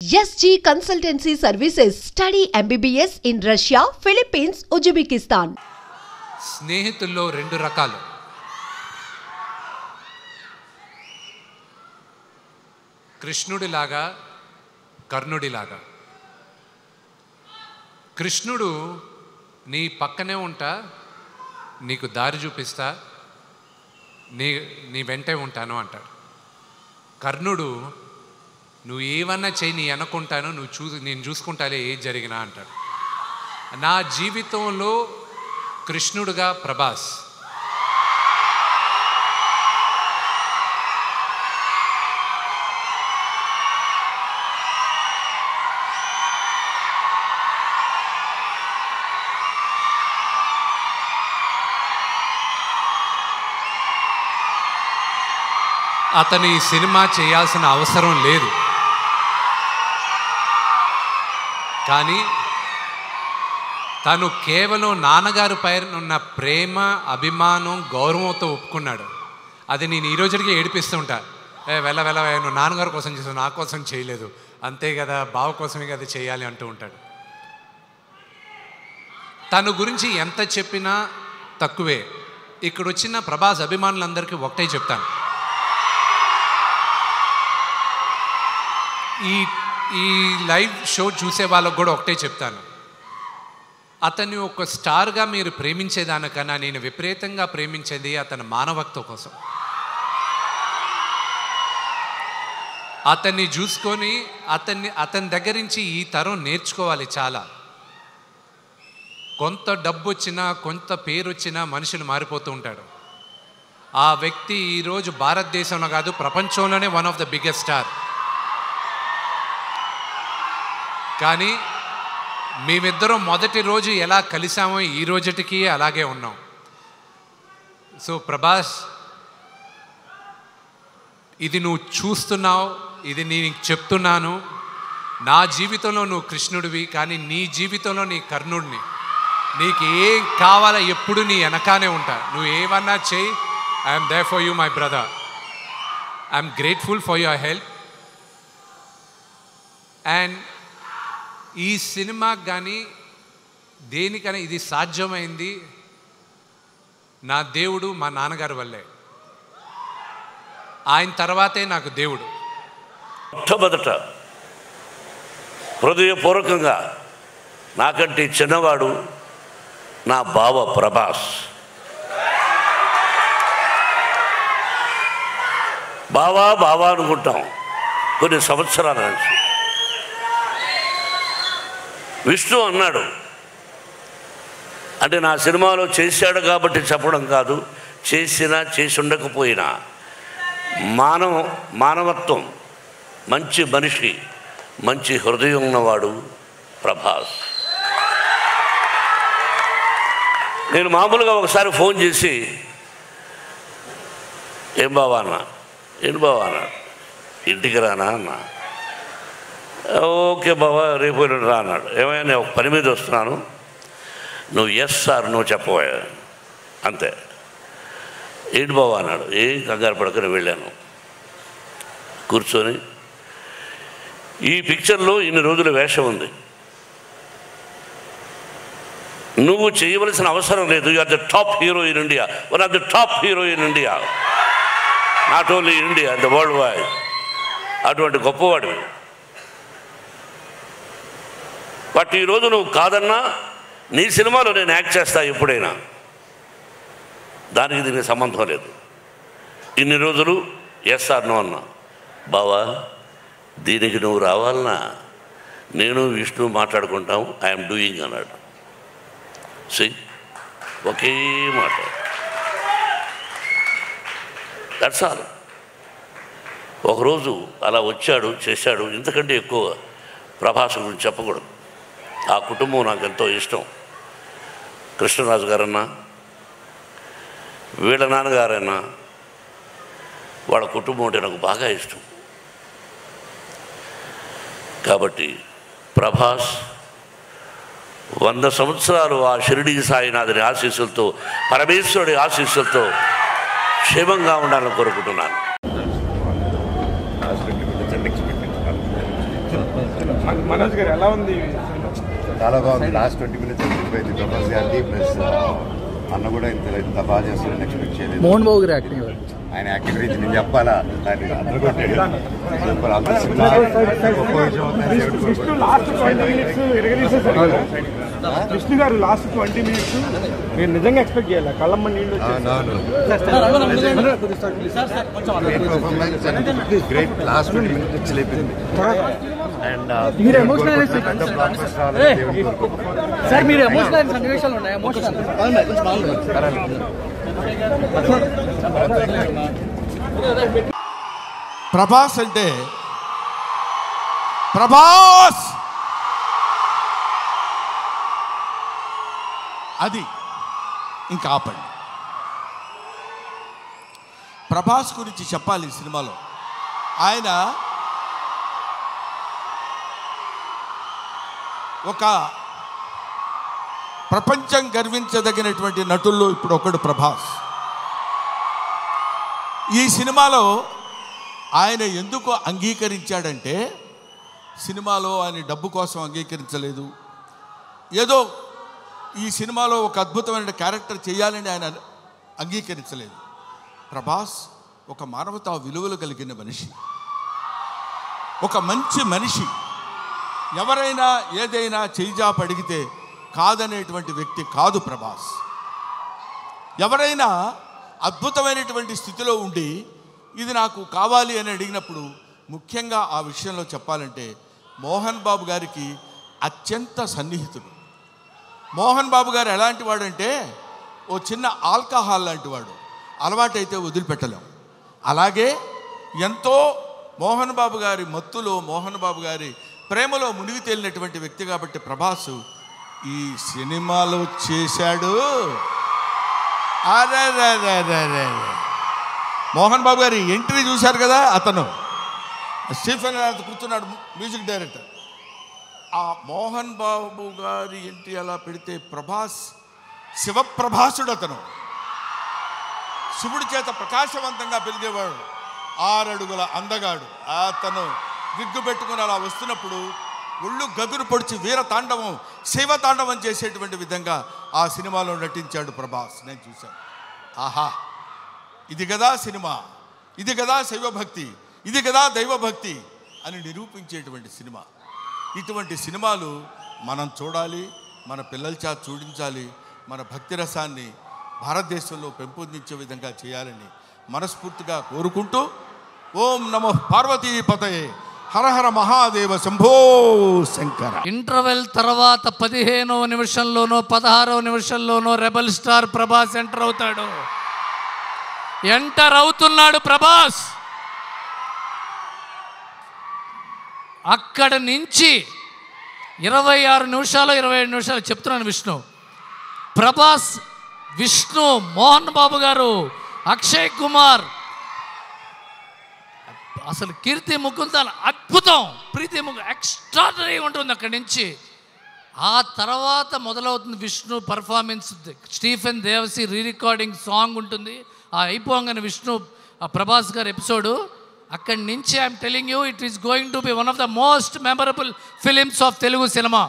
SG Consultancy Services. Study MBBS in Russia, Philippines, Uzbekistan. స్నేహితుల్లో రెండు రకాలు. కృష్ణుడిలాగా, కర్ణుడిలాగా. కృష్ణుడు నీ పక్కనే ఉంటా, నీకు దారి చూపిస్తా, నీ వెంటే ఉంటాను అంటాడు. కర్ణుడు నువ్వు ఏమన్నా చేయి, నీ అనుకుంటాను, నేను చూసుకుంటాలే ఏది జరిగినా అంటాడు. నా జీవితంలో కృష్ణుడుగా ప్రభాస్, అతని సినిమా చేయాల్సిన అవసరం లేదు, కానీ తను కేవలం నాన్నగారి పైన ఉన్న ప్రేమ, అభిమానం, గౌరవంతో ఒప్పుకున్నాడు. అది నేను ఈ రోజుకి ఏడిపిస్తుంటా. వెళ్ళ నువ్వు నాన్నగారి కోసం చేసావు, నా కోసం చేయలేదు, అంతే కదా, బావ కోసమే కదా చేయాలి అంటూ ఉంటాడు. తను గురించి ఎంత చెప్పినా తక్కువే. ఇక్కడ వచ్చిన ప్రభాస్ అభిమానులందరికీ ఒకటే చెప్తాను, ఈ లైవ్ షో చూసే వాళ్ళకు కూడా ఒకటే చెప్తాను, అతన్ని ఒక స్టార్గా మీరు ప్రేమించేదానికన్నా నేను విపరీతంగా ప్రేమించేది అతని మానవత్వం కోసం. అతన్ని చూసుకొని అతని దగ్గర నుంచి ఈ తరం నేర్చుకోవాలి చాలా. కొంత డబ్బు వచ్చినా, కొంత పేరు వచ్చినా మనుషులు మారిపోతూ ఉంటాడు. ఆ వ్యక్తి ఈరోజు భారతదేశంలో కాదు, ప్రపంచంలోనే one of the biggest star. కానీ మేమిద్దరం మొదటి రోజు ఎలా కలిసామో ఈ రోజుటికి అలాగే ఉన్నాం. సో ప్రభాస్, ఇది నువ్వు చూస్తున్నావు, ఇది నేను చెప్తున్నాను. నా జీవితంలో నువ్వు కృష్ణుడివి, కానీ నీ జీవితంలో నీ కర్ణుడిని. నీకు ఏం కావాలో ఎప్పుడు నీ వెనకానే ఉంటా. నువ్వు ఏమన్నా చెయ్యి, I'm there for you my brother. I'm grateful for your help. And ఈ సినిమాకి కానీ దేనికైనా ఇది సాధ్యమైంది నా దేవుడు, మా నాన్నగారి వల్లే. ఆయన తర్వాతే నాకు దేవుడు. మొట్టమొదట హృదయపూర్వకంగా నాకంటే చిన్నవాడు నా బావ ప్రభాస్. బావా అనుకుంటాం కొన్ని సంవత్సరాల నుంచి. విష్ణు అన్నాడు అంటే నా సినిమాలో చేశాడు కాబట్టి చెప్పడం కాదు, చేసినా చేసి ఉండకపోయినా మానవత్వం, మంచి మనిషి, మంచి హృదయం ఉన్నవాడు ప్రభాస్. నేను మామూలుగా ఒకసారి ఫోన్ చేసి ఏం బావా అన్నా, ఇంటికి రానా అన్నా. ఓకే బావా, రేపు రా అన్నాడు. ఏమైనా నేను ఒక పని మీద వస్తున్నాను, నువ్వు ఎస్ సార్ నువ్వు చెప్పబోయా అంతే. ఏంటి బావా అన్నాడు. ఏం కంగారు పడుకొని వెళ్ళాను. కూర్చొని ఈ పిక్చర్లో ఇన్ని రోజుల వేషం ఉంది, నువ్వు చేయవలసిన అవసరం లేదు. You are the top hero in India, one of the top hero in India, not only India, the world wide. అటువంటి గొప్పవాడివి. బట్ ఈరోజు నువ్వు కాదన్నా నీ సినిమాలో నేను యాక్ట్ చేస్తా ఎప్పుడైనా, దానికి దీనికి సంబంధం లేదు. ఇన్ని రోజులు ఎస్ఆర్ నో అన్నా. బావా దీనికి నువ్వు రావాలన్నా నేను విష్ణు మాట్లాడుకుంటాం, ఐఎమ్ డూయింగ్ అన్నాడు. ఒకే మాట, దట్స్ ఆల్. ఒకరోజు అలా వచ్చాడు, చేశాడు. ఇంతకంటే ఎక్కువ ప్రభాస్ గురించి చెప్పకూడదు. ఆ కుటుంబం నాకు ఎంతో ఇష్టం. కృష్ణరాజు గారన్నా, వీళ్ళ నాన్నగారన్నా, వాళ్ళ కుటుంబం అంటే నాకు బాగా ఇష్టం. కాబట్టి ప్రభాస్ 100 సంవత్సరాలు ఆ షిరిడి సాయినాథుని ఆశీస్సులతో, పరమేశ్వరుడి ఆశీస్సులతో క్షేమంగా ఉండాలని కోరుకుంటున్నాను. మనోజ్ గారు ఎలా ఉంది? చాలా బాగుంది. లాస్ట్ 20 minutes అయిపోయింది ప్రభాస్ గారికి. ప్లస్ అన్న కూడా ఇంత బాగా చేస్తారని ఎక్స్పెక్ట్ చేయలేదు. మోహన్ బాబు గారు యాక్టింగ్, ఆయన యాక్టింగ్ గురించి నేను చెప్పాలా? దాన్ని అందరూ కొట్టాడు. విష్ణు గారు లాస్ట్ 20 minutes మీరు నిజంగా ఎక్స్పెక్ట్ చేయాలి. కళ్ళమ్మ నీళ్ళు గ్రేట్. లాస్ట్ 20 minutes లేపింది. అండ్ మీరు ఎమోషనల్ సార్, మీరు ఎమోషనల్ సన్నివేశాలు ఉన్నాయి. ప్రభాస్ అంటే ప్రభాస్ అది ఇంకా ఆపండి. ప్రభాస్ గురించి చెప్పాలి. ఈ సినిమాలో ఆయన ఒక ప్రపంచం గర్వించదగినటువంటి నటుల్లో ఇప్పుడు ఒకడు ప్రభాస్. ఈ సినిమాలో ఆయన ఎందుకు అంగీకరించాడంటే, సినిమాలో ఆయన డబ్బు కోసం అంగీకరించలేదు. ఏదో ఈ సినిమాలో ఒక అద్భుతమైన క్యారెక్టర్ చేయాలని ఆయన అంగీకరించలేదు. ప్రభాస్ ఒక మానవతా విలువలు కలిగిన మనిషి, ఒక మంచి మనిషి. ఎవరైనా ఏదైనా చేయిజాప అడిగితే కాదనేటువంటి వ్యక్తి కాదు ప్రభాస్. ఎవరైనా అద్భుతమైనటువంటి స్థితిలో ఉండి ఇది నాకు కావాలి అని అడిగినప్పుడు, ముఖ్యంగా ఆ విషయంలో చెప్పాలంటే మోహన్ బాబు గారికి అత్యంత సన్నిహితుడు. మోహన్ బాబు గారు ఎలాంటి వాడంటే, ఓ చిన్న ఆల్కహాల్ లాంటి వాడు. అలవాటైతే వదిలిపెట్టలేం. అలాగే ఎంతో మోహన్ బాబు గారి మత్తులో, మోహన్ బాబు గారి ప్రేమలో మునిగి తేలినటువంటి వ్యక్తి కాబట్టి ప్రభాస్ ఈ సినిమాలో చేశాడు. అరే మోహన్ బాబు గారి ఎంట్రీ చూశారు కదా, అతను స్టీఫెన్ కూర్చున్నాడు, మ్యూజిక్ డైరెక్టర్. ఆ మోహన్ బాబు గారి ఎంట్రీ అలా పెడితే ప్రభాస్ శివప్రభాసుడు. అతను శివుడి చేత ప్రకాశవంతంగా పెరిగేవాడు. 6 అడుగుల అందగాడు. అతను విగ్గు పెట్టుకుని అలా వస్తున్నప్పుడు ఒళ్ళు గగురు పొడిచి వీర తాండవం, శైవ తాండవం చేసేటువంటి విధంగా ఆ సినిమాలో నటించాడు ప్రభాస్. నేను చూశాను. ఆహా, ఇది కదా సినిమా, ఇది కదా శైవభక్తి, ఇది కదా దైవభక్తి అని నిరూపించేటువంటి సినిమా. ఇటువంటి సినిమాలు మనం చూడాలి, మన పిల్లల చేత చూడించాలి. మన భక్తి రసాన్ని భారతదేశంలో పెంపొందించే విధంగా చేయాలని మనస్ఫూర్తిగా కోరుకుంటూ, ఓం నమో పార్వతీపతయే, హర హర మహాదేవ శంభో శంకర. ఇంటర్వెల్ తర్వాత 15వ నిమిషంలోనో 16వ నిమిషంలోనో రెబల్ స్టార్ ప్రభాస్ ఎంటర్ అవుతాడు. ఎంటర్ అవుతున్నాడు ప్రభాస్. అక్కడ నుంచి 26 నిమిషాలు 27 నిమిషాలు చెప్తున్నాను. ప్రభాస్, విష్ణు, మోహన్ బాబు గారు, అక్షయ్ కుమార్, అసలు కీర్తి ముకుందన్ అద్భుతం, ప్రీతి ముకుందన్ ఎక్స్ట్రాడనరీ ఉంటుంది. అక్కడి నుంచి ఆ తర్వాత మొదలవుతుంది Vishnu performance. Stephen Devassy re recording song ఉంటుంది. ఆ అయిపోగానే విష్ణు ప్రభాస్ గారు ఎపిసోడు. అక్కడి నుంచి I'm telling you, it is going to be one of the most memorable films of Telugu cinema.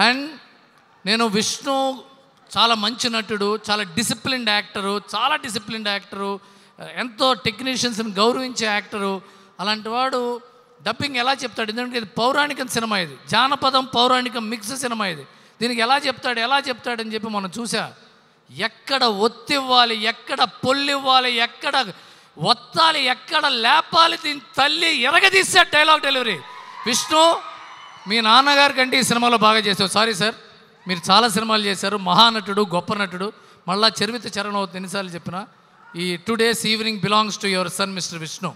And నేను విష్ణు చాలా మంచి నటుడు, చాలా డిసిప్లిన్డ్ యాక్టరు, ఎంతో టెక్నీషియన్స్ని గౌరవించే యాక్టరు. అలాంటి వాడు డబ్బింగ్ ఎలా చెప్తాడు? ఎందుకంటే ఇది పౌరాణిక సినిమా, ఇది జానపదం పౌరాణికం మిక్స్ సినిమా. ఇది దీనికి ఎలా చెప్తాడని చెప్పి మనం చూసా. ఎక్కడ ఒత్తివ్వాలి, ఎక్కడ పొల్లివ్వాలి, ఎక్కడ ఒత్తాలి, ఎక్కడ లేపాలి, దీని తల్లి ఎరగదీసే డైలాగ్ డెలివరీ. విష్ణు, మీ నాన్నగారి కంటే ఈ సినిమాలో బాగా చేసావు. సారీ సార్, మీరు చాలా సినిమాలు చేశారు, మహానటుడు, గొప్ప నటుడు. మళ్ళా చరిత్ర చరణం అవుతుంది ఎన్నిసార్లు చెప్పినా. ఈ today's evening belongs to your son mister Vishnu.